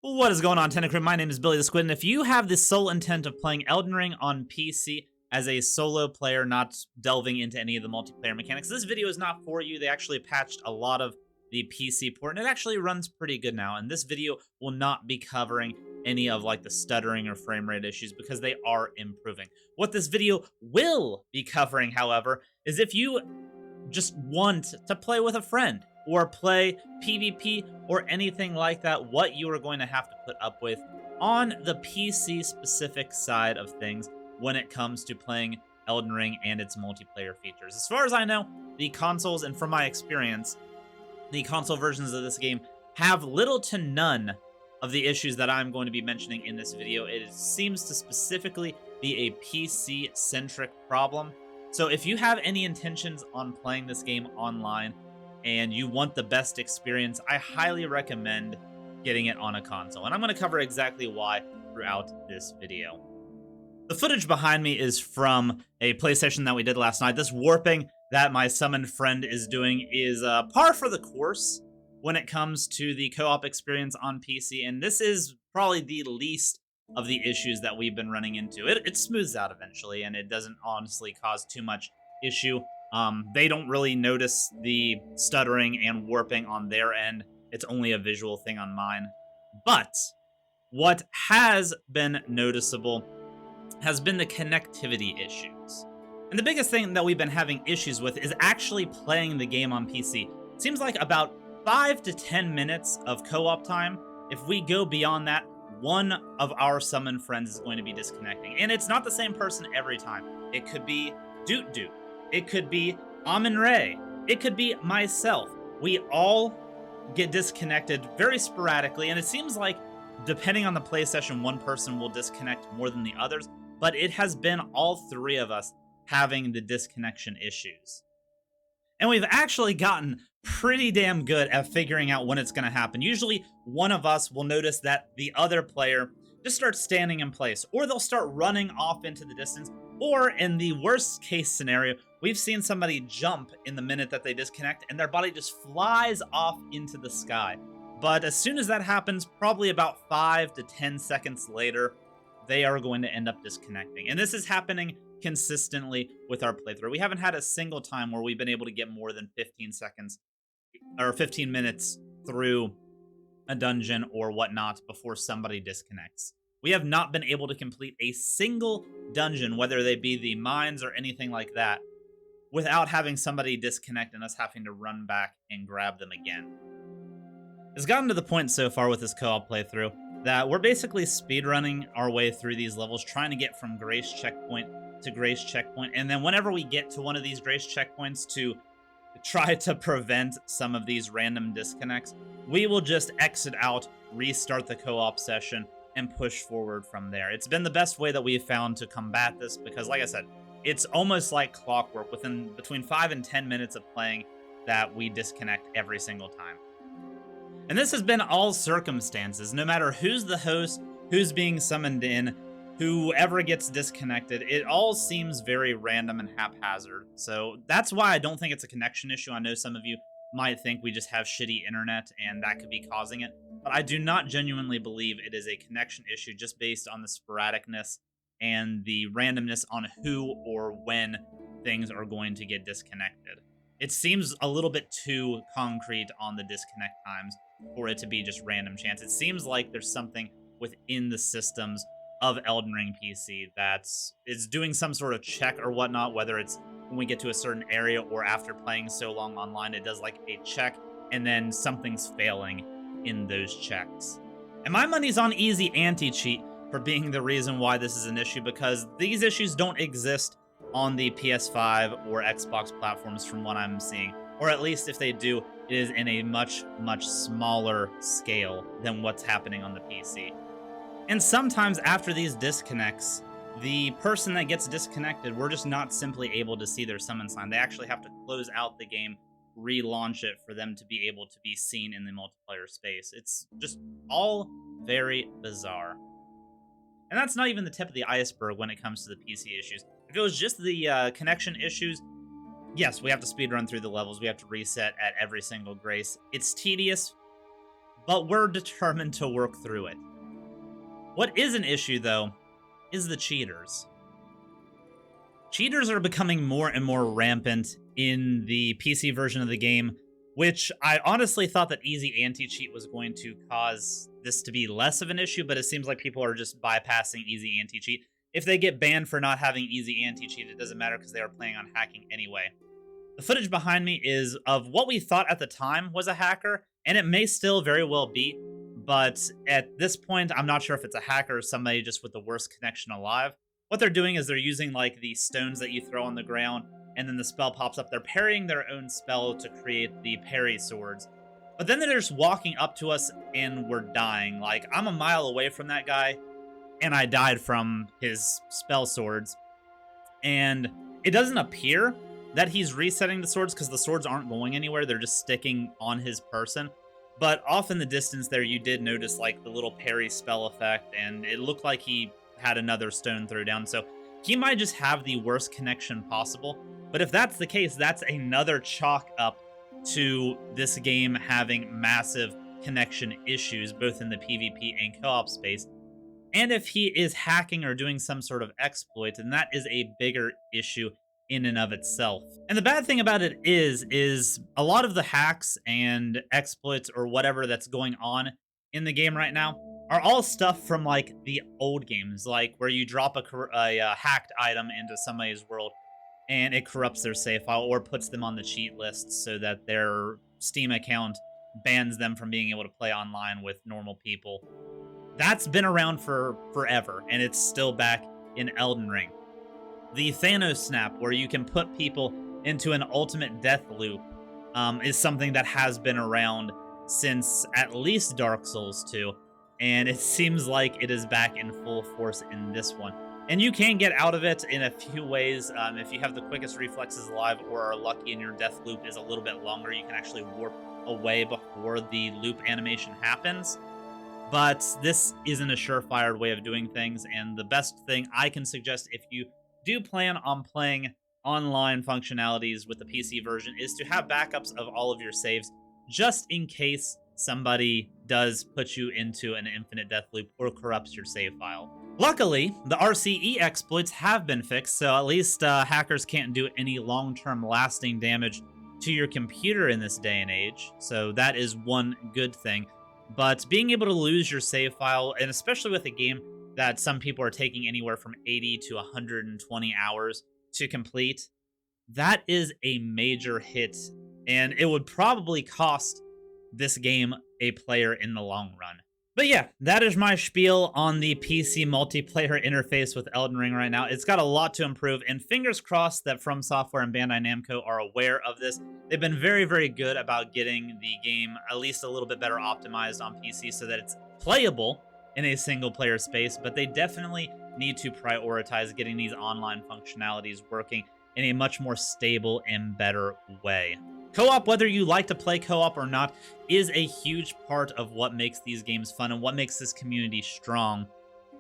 What is going on, Tentacrim? My name is Billy the Squid, and if you have the sole intent of playing Elden Ring on PC as a solo player, not delving into any of the multiplayer mechanics, this video is not for you. They actually patched a lot of the PC port, and it actually runs pretty good now, and this video will not be covering any of like the stuttering or frame rate issues because they are improving. What this video will be covering, however, is if you just want to play with a friend or play PvP or anything like that, what you are going to have to put up with on the PC specific side of things when it comes to playing Elden Ring and its multiplayer features. As far as I know, the consoles, and from my experience, the console versions of this game have little to none of the issues that I'm going to be mentioning in this video. It seems to specifically be a PC-centric problem. So if you have any intentions on playing this game online and you want the best experience, I highly recommend getting it on a console. And I'm going to cover exactly why throughout this video. The footage behind me is from a play session that we did last night. This warping that my summoned friend is doing is par for the course when it comes to the co-op experience on PC. And this is probably the least of the issues that we've been running into. It smooths out eventually, and it doesn't honestly cause too much issue. They don't really notice the stuttering and warping on their end. It's only a visual thing on mine. But what has been noticeable has been the connectivity issues. And the biggest thing that we've been having issues with is actually playing the game on PC. It seems like about 5 to 10 minutes of co-op time. If we go beyond that, one of our summoned friends is going to be disconnecting. And it's not the same person every time. It could be Doot Doot. It could be Amin Ray. It could be myself. We all get disconnected very sporadically, and it seems like, depending on the play session, one person will disconnect more than the others, but it has been all three of us having the disconnection issues. And we've actually gotten pretty damn good at figuring out when it's going to happen. Usually, one of us will notice that the other player just starts standing in place, or they'll start running off into the distance, or in the worst case scenario, we've seen somebody jump in the minute that they disconnect and their body just flies off into the sky. But as soon as that happens, probably about 5 to 10 seconds later, they are going to end up disconnecting. And this is happening consistently with our playthrough. We haven't had a single time where we've been able to get more than 15 seconds or 15 minutes through a dungeon or whatnot before somebody disconnects. We have not been able to complete a single dungeon, whether they be the mines or anything like that, without having somebody disconnect and us having to run back and grab them again. It's gotten to the point so far with this co-op playthrough that we're basically speedrunning our way through these levels, trying to get from Grace checkpoint to Grace checkpoint, and then whenever we get to one of these Grace checkpoints to try to prevent some of these random disconnects, we will just exit out, restart the co-op session, and push forward from there. It's been the best way that we've found to combat this because, like I said, it's almost like clockwork. Within between 5 and 10 minutes of playing that we disconnect every single time. And this has been all circumstances, no matter who's the host, who's being summoned in, whoever gets disconnected, it all seems very random and haphazard. So that's why I don't think it's a connection issue. I know some of you might think we just have shitty internet and that could be causing it, but I do not genuinely believe it is a connection issue just based on the sporadicness and the randomness on who or when things are going to get disconnected. It seems a little bit too concrete on the disconnect times for it to be just random chance. It seems like there's something within the systems of Elden Ring PC is doing some sort of check or whatnot, whether it's when we get to a certain area or after playing so long online, it does like a check and then something's failing in those checks. And my money's on easy anti-cheat for being the reason why this is an issue, because these issues don't exist on the PS5 or Xbox platforms from what I'm seeing. Or at least if they do, it is in a much, much smaller scale than what's happening on the PC. And sometimes after these disconnects, the person that gets disconnected, we're just not simply able to see their summon sign. They actually have to close out the game, relaunch it for them to be able to be seen in the multiplayer space. It's just all very bizarre. And that's not even the tip of the iceberg when it comes to the PC issues. If it was just the connection issues, yes, we have to speedrun through the levels. We have to reset at every single Grace. It's tedious, but we're determined to work through it. What is an issue, though, is the cheaters. Cheaters are becoming more and more rampant in the PC version of the game, which I honestly thought that easy anti-cheat was going to cause this to be less of an issue, but it seems like people are just bypassing easy anti-cheat. If they get banned for not having easy anti-cheat, it doesn't matter because they are planning on hacking anyway. The footage behind me is of what we thought at the time was a hacker, and it may still very well be, but at this point, I'm not sure if it's a hacker or somebody just with the worst connection alive. What they're doing is they're using like the stones that you throw on the ground, and then the spell pops up. They're parrying their own spell to create the parry swords. But then they're just walking up to us and we're dying. Like, I'm a mile away from that guy, and I died from his spell swords. And it doesn't appear that he's resetting the swords because the swords aren't going anywhere. They're just sticking on his person. But off in the distance there, you did notice like the little parry spell effect, and it looked like he had another stone throw down. So he might just have the worst connection possible. But if that's the case, that's another chalk up to this game having massive connection issues, both in the PvP and co-op space. And if he is hacking or doing some sort of exploit, then that is a bigger issue in and of itself. And the bad thing about it is a lot of the hacks and exploits or whatever that's going on in the game right now are all stuff from like the old games, like where you drop a hacked item into somebody's world and it corrupts their save file or puts them on the cheat list so that their Steam account bans them from being able to play online with normal people. That's been around for forever, and it's still back in Elden Ring. The Thanos Snap, where you can put people into an ultimate death loop, is something that has been around since at least Dark Souls 2, and it seems like it is back in full force in this one. And you can get out of it in a few ways. If you have the quickest reflexes alive or are lucky and your death loop is a little bit longer, you can actually warp away before the loop animation happens. But this isn't a surefire way of doing things, and the best thing I can suggest if you do plan on playing online functionalities with the PC version is to have backups of all of your saves, just in case somebody does put you into an infinite death loop or corrupts your save file. Luckily, the RCE exploits have been fixed, so at least hackers can't do any long-term lasting damage to your computer in this day and age, so that is one good thing. But being able to lose your save file, and especially with a game that some people are taking anywhere from 80 to 120 hours to complete, that is a major hit, and it would probably cost this game a player in the long run. But yeah, that is my spiel on the PC multiplayer interface with Elden Ring right now. It's got a lot to improve, and fingers crossed that From Software and Bandai Namco are aware of this. They've been very, very good about getting the game at least a little bit better optimized on PC so that it's playable in a single-player space, but they definitely need to prioritize getting these online functionalities working in a much more stable and better way. Co-op, whether you like to play co-op or not, is a huge part of what makes these games fun and what makes this community strong.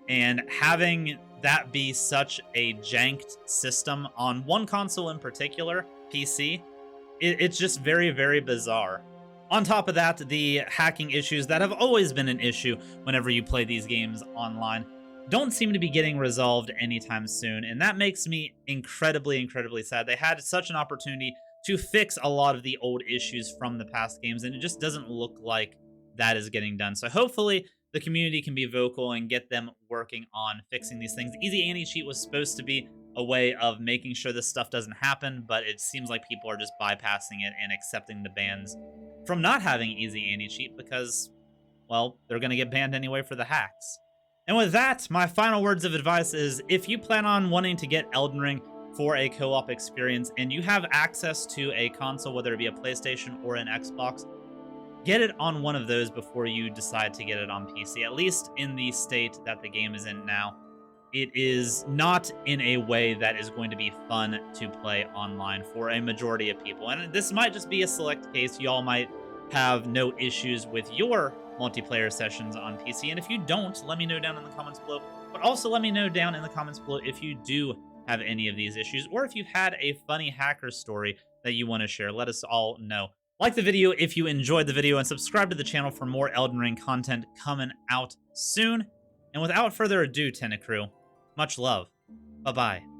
And having that be such a janked system on one console in particular, PC, it's just very, very bizarre. On top of that, the hacking issues that have always been an issue whenever you play these games online don't seem to be getting resolved anytime soon, and that makes me incredibly, incredibly sad. They had such an opportunity to fix a lot of the old issues from the past games, and it just doesn't look like that is getting done. So hopefully the community can be vocal and get them working on fixing these things. Easy anti-cheat was supposed to be a way of making sure this stuff doesn't happen, but it seems like people are just bypassing it and accepting the bans from not having easy anti-cheat because, well, they're going to get banned anyway for the hacks. And with that, my final words of advice is if you plan on wanting to get Elden Ring for a co-op experience and you have access to a console, whether it be a PlayStation or an Xbox, get it on one of those before you decide to get it on PC, at least in the state that the game is in now. It is not in a way that is going to be fun to play online for a majority of people. And this might just be a select case. Y'all might have no issues with your multiplayer sessions on PC. And if you don't, let me know down in the comments below. But also let me know down in the comments below if you do have any of these issues, or if you've had a funny hacker story that you want to share. Let us all know Like the video if you enjoyed the video, and subscribe to the channel for more Elden Ring content coming out soon. And without further ado, Tenant Crew, much love. Bye-bye.